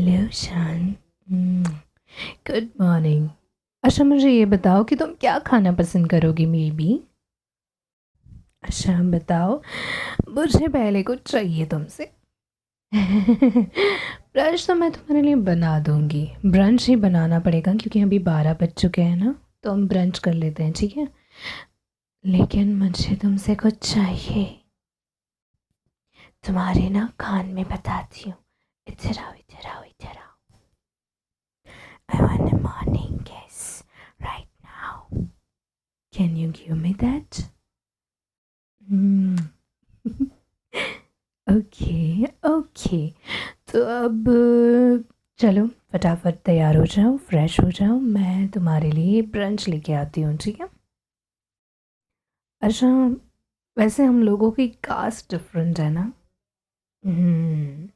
Hello शान। Good morning. अच्छा मुझे ये बताओ कि तुम क्या खाना पसंद करोगी मे बी। अच्छा बताओ, मुझे पहले कुछ चाहिए तुमसे। ब्रंच तो मैं तुम्हारे लिए बना दूंगी, ब्रंच ही बनाना पड़ेगा क्योंकि अभी 12 बज चुके हैं ना, तो हम ब्रंच कर लेते हैं, ठीक है। लेकिन मुझे तुमसे कुछ चाहिए। तुम्हारे ना कान में बताती हूँ। इधर आओ इधर आओ इधर आओ। I want a morning kiss right now. Can you give me that? Hmm. Okay okay. तो अब चलो फटाफट तैयार हो जाओ, फ्रेश हो जाओ, मैं तुम्हारे लिए ब्रंच लेके आती हूँ, ठीक है। अच्छा, वैसे हम लोगों की कास्ट डिफरेंट है ना। हम्म।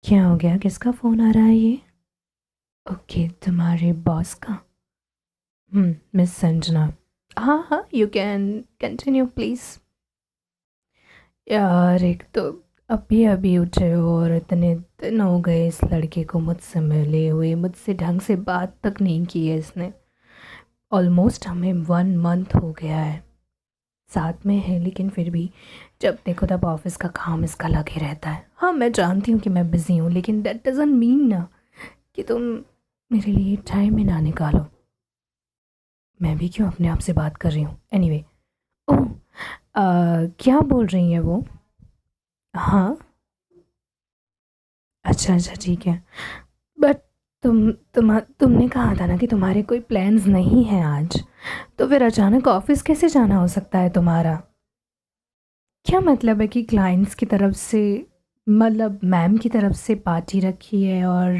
क्या हो गया, किसका फ़ोन आ रहा है ये? ओके, तुम्हारे बॉस का। मिस संजना। हाँ हाँ, यू कैन कंटिन्यू प्लीज़। यार एक तो अभी अभी उठे हो और इतने दिन हो गए इस लड़के को मुझसे मिले हुए, मुझसे ढंग से बात तक नहीं की है इसने। ऑलमोस्ट हमें 1 मंथ हो गया है साथ में है, लेकिन फिर भी जब देखो तब ऑफिस का काम इसका लगे रहता है। हाँ मैं जानती हूँ कि मैं बिज़ी हूँ, लेकिन दैट डजंट मीन ना कि तुम मेरे लिए टाइम ही ना निकालो। मैं भी क्यों अपने आप से बात कर रही हूँ, एनीवे। ओह, क्या बोल रही है वो? हाँ। अच्छा अच्छा ठीक है। बट तुमने कहा था ना कि तुम्हारे कोई प्लान्स नहीं हैं आज, तो फिर अचानक ऑफिस कैसे जाना हो सकता है तुम्हारा? क्या मतलब है कि क्लाइंट्स की तरफ से, मतलब मैम की तरफ से पार्टी रखी है और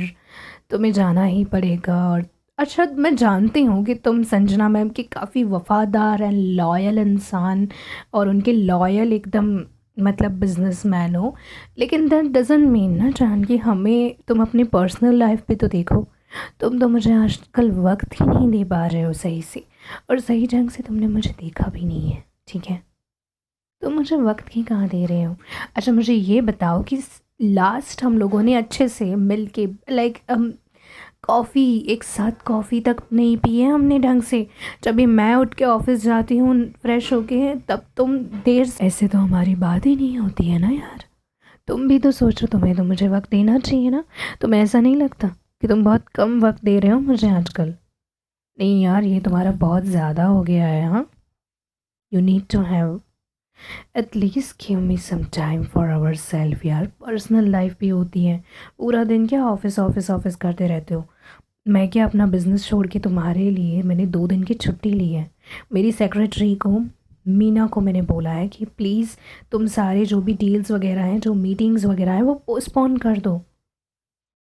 तुम्हें जाना ही पड़ेगा? और अच्छा, मैं जानती हूँ कि तुम संजना मैम की काफ़ी वफादार एंड लॉयल इंसान और उनके लॉयल एकदम मतलब बिजनेसमैन हो, लेकिन दैट डजंट मीन ना जान कि हमें तुम अपनी पर्सनल लाइफ भी तो देखो। तुम तो मुझे आजकल वक्त ही नहीं दे पा रहे हो सही से, और सही ढंग से तुमने मुझे देखा भी नहीं है, ठीक है। तुम मुझे वक्त ही कहाँ दे रहे हो? अच्छा मुझे ये बताओ कि लास्ट हम लोगों ने अच्छे से मिल के लाइक कॉफ़ी, एक साथ कॉफ़ी तक नहीं पी है हमने ढंग से। जब भी मैं उठ के ऑफिस जाती हूँ फ्रेश होके, तब तुम देर से, ऐसे तो हमारी बात ही नहीं होती है ना यार। तुम भी तो सोचो, तुम्हें तो मुझे वक्त देना चाहिए ना। तुम्हें ऐसा नहीं लगता कि तुम बहुत कम वक्त दे रहे हो मुझे आजकल? नहीं यार, ये तुम्हारा बहुत ज़्यादा हो गया है। हाँ, you need to have at least give me some time for our self यार। पर्सनल लाइफ भी होती है। पूरा दिन क्या ऑफिस ऑफिस ऑफिस करते रहते हो? मैं क्या अपना बिजनेस छोड़ के तुम्हारे लिए मैंने 2 दिन की छुट्टी ली है। मेरी सेक्रेटरी को, मीना को मैंने बोला है कि प्लीज़ तुम सारे जो भी डील्स वगैरह हैं, जो मीटिंग्स वगैरह हैं, वो पोस्टपोन कर दो।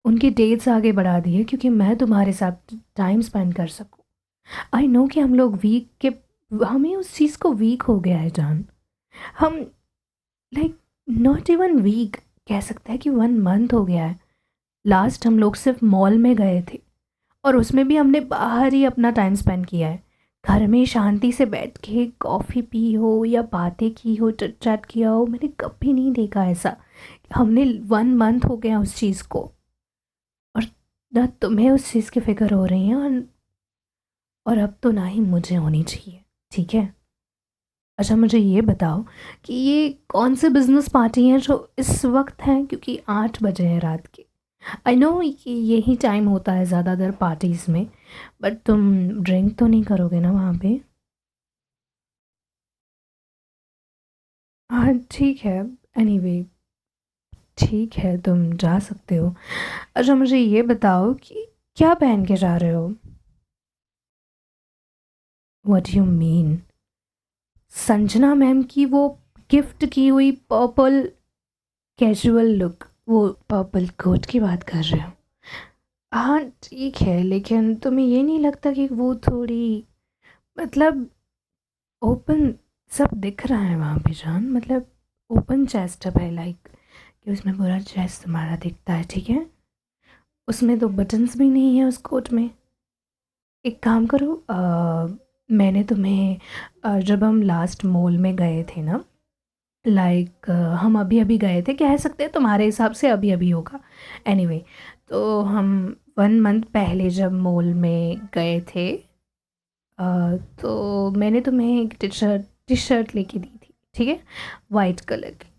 उनकी डेट्स आगे बढ़ा दी है क्योंकि मैं तुम्हारे साथ टाइम स्पेंड कर सकूं। आई नो कि हम लोग वीक के, हमें उस चीज़ को वीक हो गया है जान। हम लाइक नॉट इवन वीक, कह सकते हैं कि 1 मंथ हो गया है। लास्ट हम लोग सिर्फ मॉल में गए थे, और उसमें भी हमने बाहर ही अपना टाइम स्पेंड किया है। घर में शांति से बैठ के कॉफ़ी पी हो या बातें की हो, चिट चैट किया हो, मैंने कभी नहीं देखा ऐसा। हमने 1 मंथ हो गया उस चीज़ को, और ना तुम्हें उस चीज़ की फ़िक्र हो रही है, और अब तो ना ही मुझे होनी चाहिए, ठीक है। अच्छा मुझे ये बताओ कि ये कौन से बिजनेस पार्टी हैं जो इस वक्त हैं, क्योंकि 8 बजे हैं रात के। आई नो कि यही टाइम होता है ज़्यादातर पार्टीज़ में, बट तुम ड्रिंक तो नहीं करोगे ना वहाँ पे? हाँ ठीक है, एनीवे ठीक है, तुम जा सकते हो। अच्छा मुझे ये बताओ कि क्या पहन के जा रहे हो? What you mean? Sanjana ma'am की वो गिफ्ट की हुई पर्पल कैजुअल लुक, वो पर्पल कोट की बात कर रहे हो? हाँ ठीक है, लेकिन तुम्हें ये नहीं लगता कि वो थोड़ी, मतलब ओपन सब दिख रहा है वहाँ पे जान, मतलब ओपन चेस्ट अप है, लाइक कि उसमें पूरा चेस्ट तुम्हारा दिखता है, ठीक है। उसमें तो बटन्स भी नहीं है उस कोट में। एक काम करो, मैंने तुम्हें जब हम लास्ट मॉल में गए थे ना, लाइक हम अभी अभी गए थे, कह सकते हैं तुम्हारे हिसाब से अभी अभी होगा। एनीवे, तो हम 1 मंथ पहले जब मॉल में गए थे, तो मैंने तुम्हें एक टी शर्ट लेके दी थी, ठीक है, वाइट कलर की।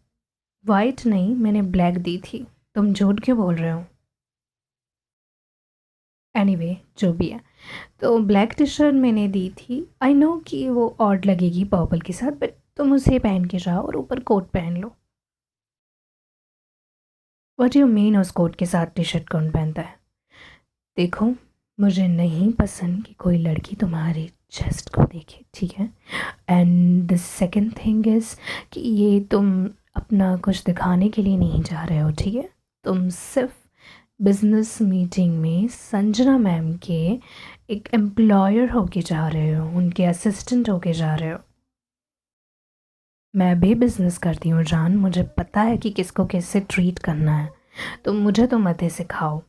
वाइट नहीं, मैंने ब्लैक दी थी। तुम झूठ क्यों बोल रहे हो? एनीवे, जो भी है, तो ब्लैक टी शर्ट मैंने दी थी। आई नो कि वो ऑड लगेगी पर्पल के साथ, बट तुम उसे पहन के जाओ और ऊपर कोट पहन लो। व्हाट यू मीन उस कोट के साथ टी शर्ट कौन पहनता है? देखो, मुझे नहीं पसंद कि कोई लड़की तुम्हारी चेस्ट को देखे, ठीक है। And the second thing is कि ये तुम अपना कुछ दिखाने के लिए नहीं जा रहे हो, ठीक है। तुम सिर्फ बिजनेस मीटिंग में संजना मैम के एक एम्प्लॉयर होके जा रहे हो, उनके असिस्टेंट होके जा रहे हो। मैं भी बिजनेस करती हूँ जान, मुझे पता है कि किसको कैसे ट्रीट करना है, तो मुझे तो मत ही सिखाओ।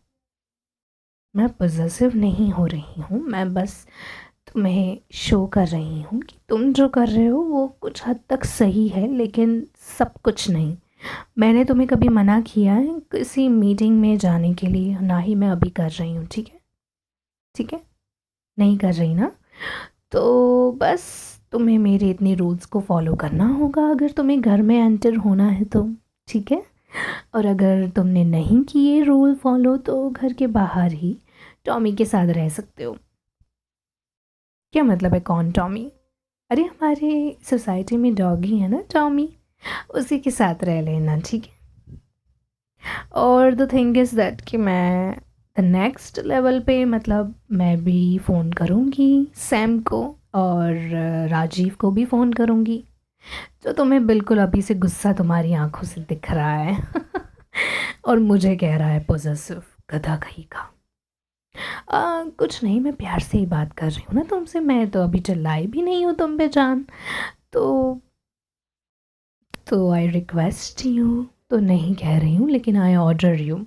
मैं पॉजेसिव नहीं हो रही हूँ, मैं बस तुम्हें शो कर रही हूँ कि तुम जो कर रहे हो वो कुछ हद तक सही है, लेकिन सब कुछ नहीं। मैंने तुम्हें कभी मना किया है किसी मीटिंग में जाने के लिए? ना ही मैं अभी कर रही हूँ, ठीक है। ठीक है, नहीं कर रही ना? तो बस तुम्हें मेरे इतने रूल्स को फॉलो करना होगा अगर तुम्हें घर में एंटर होना है तो, ठीक है। और अगर तुमने नहीं किए रूल फॉलो तो घर के बाहर ही टॉमी के साथ रह सकते हो। क्या मतलब है कौन टॉमी? अरे हमारे सोसाइटी में डॉगी है ना टॉमी, उसी के साथ रह लेना, ठीक है। और द थिंग इज़ दैट कि मैं द नेक्स्ट लेवल पे, मतलब मैं भी फ़ोन करूँगी सैम को, और राजीव को भी फ़ोन करूँगी। तो तुम्हें बिल्कुल अभी से गुस्सा तुम्हारी आंखों से दिख रहा है और मुझे कह रहा है पॉजेसिव गधा कहीं का। कुछ नहीं, मैं प्यार से ही बात कर रही हूँ ना तुमसे, मैं तो अभी चिल्लाई भी नहीं हूँ तुम पे जान। तो आई रिक्वेस्ट यू, तो नहीं कह रही हूँ लेकिन आई ऑर्डर यू।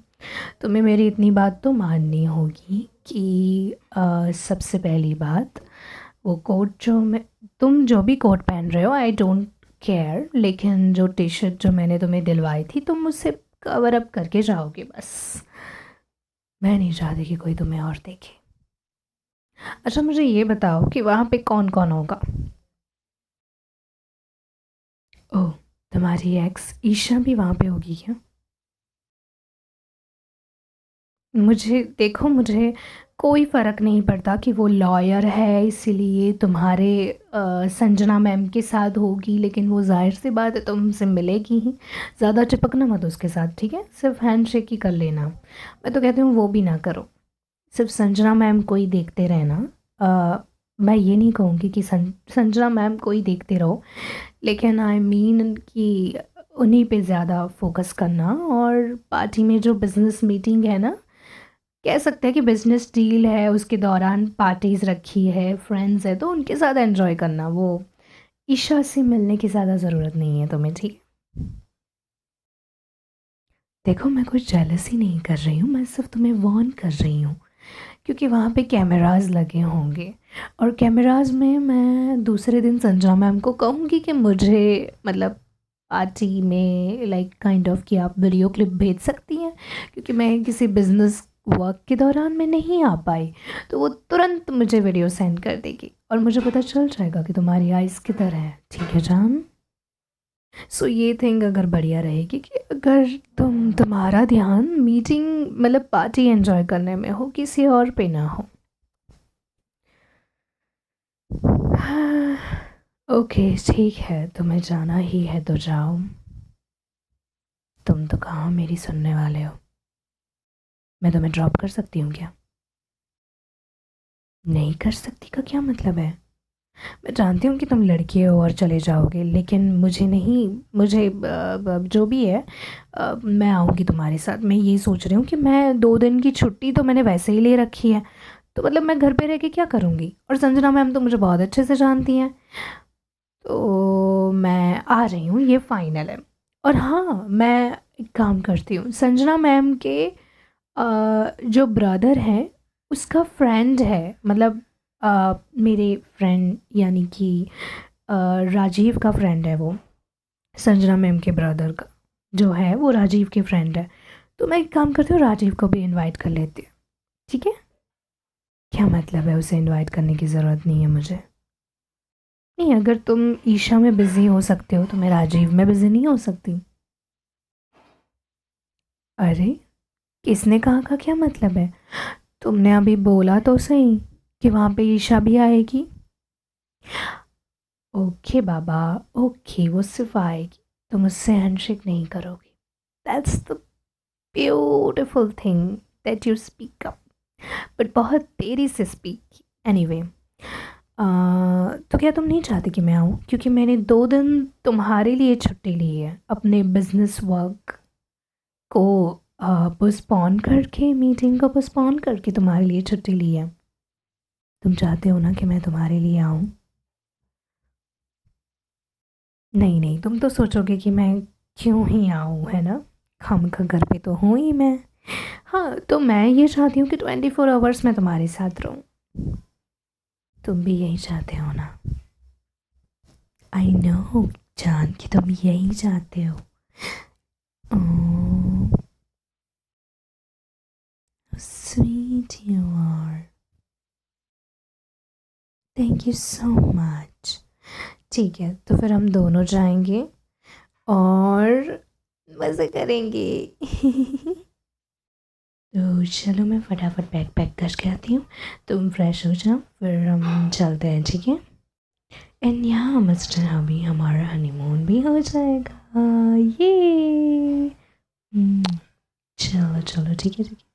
तुम्हें मेरी इतनी बात तो माननी होगी कि सबसे पहली बात, वो कोट जो मैं, तुम जो भी कोट पहन रहे हो आई डोंट केयर, लेकिन जो टी शर्ट जो मैंने तुम्हें दिलवाई थी तुम मुझसे कवर अप करके जाओगे बस। मैं नहीं चाहती कि कोई तुम्हें और देखे। अच्छा मुझे ये बताओ कि वहाँ पे कौन कौन होगा? ओह, तुम्हारी एक्स ईशा भी वहाँ पे होगी क्या? मुझे देखो, मुझे कोई फ़र्क नहीं पड़ता कि वो लॉयर है इसीलिए तुम्हारे संजना मैम के साथ होगी, लेकिन वो ज़ाहिर सी बात है तुमसे मिलेगी ही। ज़्यादा चिपकना मत उसके साथ, ठीक है, सिर्फ हैंड शेक ही कर लेना। मैं तो कहती हूँ वो भी ना करो, सिर्फ संजना मैम को ही देखते रहना। मैं ये नहीं कहूँगी कि संजना मैम को ही देखते रहो, लेकिन आई मीन कि उन्हीं पे ज़्यादा फोकस करना। और पार्टी में जो बिज़नेस मीटिंग है ना, कह सकते हैं कि बिज़नेस डील है, उसके दौरान पार्टीज़ रखी है, फ्रेंड्स है, तो उनके साथ एंजॉय करना। वो ईशा से मिलने की ज़्यादा ज़रूरत नहीं है तुम्हें, ठीक है। देखो, मैं कुछ जेलसी नहीं कर रही हूँ, मैं सिर्फ तुम्हें वार्न कर रही हूँ क्योंकि वहाँ पे कैमरास लगे होंगे, और कैमरास में मैं दूसरे दिन संजना मैम को कहूँगी कि मुझे, मतलब पार्टी में लाइक काइंड ऑफ कि आप वीडियो क्लिप भेज सकती हैं, क्योंकि मैं किसी बिज़नेस वर्क के दौरान मैं नहीं आ पाई, तो वो तुरंत मुझे वीडियो सेंड कर देगी और मुझे पता चल जाएगा कि तुम्हारी आइज़ किधर है, ठीक है जान। सो ये थिंग अगर बढ़िया रहेगी कि अगर तुम्हारा ध्यान मीटिंग, मतलब पार्टी एंजॉय करने में हो, किसी और पे ना हो। ओके ठीक है, तुम्हें जाना ही है तो जाओ। तुम तो कहाँ मेरी सुनने वाले हो। मैं तुम्हें ड्रॉप कर सकती हूँ क्या? नहीं कर सकती का क्या मतलब है? मैं जानती हूँ कि तुम लड़की हो और चले जाओगे, लेकिन मुझे नहीं, मुझे जो भी है, मैं आऊँगी तुम्हारे साथ। मैं ये सोच रही हूँ कि मैं 2 दिन की छुट्टी तो मैंने वैसे ही ले रखी है, तो मतलब मैं घर पे रह के क्या करूँगी? और संजना मैम तो मुझे बहुत अच्छे से जानती हैं, तो मैं आ रही हूँ, ये फाइनल है। और हाँ, मैं एक काम करती हूँ, संजना मैम के जो ब्रदर हैं उसका फ्रेंड है, मतलब मेरे फ्रेंड यानी कि अ, राजीव का फ्रेंड है वो, संजना मैम के ब्रदर का, जो है वो राजीव के फ्रेंड है। तो मैं एक काम करती हूँ, राजीव को भी इनवाइट कर लेती हूँ, ठीक है? क्या मतलब है, उसे इनवाइट करने की ज़रूरत नहीं है मुझे? नहीं, अगर तुम ईशा में बिज़ी हो सकते हो तो मैं राजीव में बिज़ी नहीं हो सकती? अरे, किसने कहा का क्या मतलब है? तुमने अभी बोला तो सही कि वहाँ पे ईशा भी आएगी। ओके बाबा, ओके, वो सिर्फ आएगी, तुम उससे हैंडशेक नहीं करोगी। That's the beautiful thing that you speak up, but बहुत देरी से स्पीक। एनीवे, तो क्या तुम नहीं चाहती कि मैं आऊँ? क्योंकि मैंने 2 दिन तुम्हारे लिए छुट्टी ली है, अपने बिजनेस वर्क को पोस्टपोन करके, मीटिंग को पोस्टपोन करके तुम्हारे लिए छुट्टी ली है। तुम चाहते हो ना कि मैं तुम्हारे लिए आऊँ? नहीं नहीं, तुम तो सोचोगे कि मैं क्यों ही आऊँ, है ना? खामखा घर पे तो हूँ ही मैं। हाँ, तो मैं ये चाहती हूँ कि 24 आवर्स मैं तुम्हारे साथ रहूँ। तुम भी यही चाहते हो ना? आई नो जान कि तुम यही चाहते हो। Sweet you are, thank you so much. ठीक है, तो फिर हम दोनों जाएंगे और मज़े करेंगे। तो चलो, मैं फटाफट बैग पैक करके आती हूँ, तुम फ्रेश हो जाओ, फिर हम चलते हैं, ठीक है? एंड यहाँ मिस्टर अभी हमारा हनीमून भी हो जाएगा। ये चलो चलो, ठीक है ठीक है।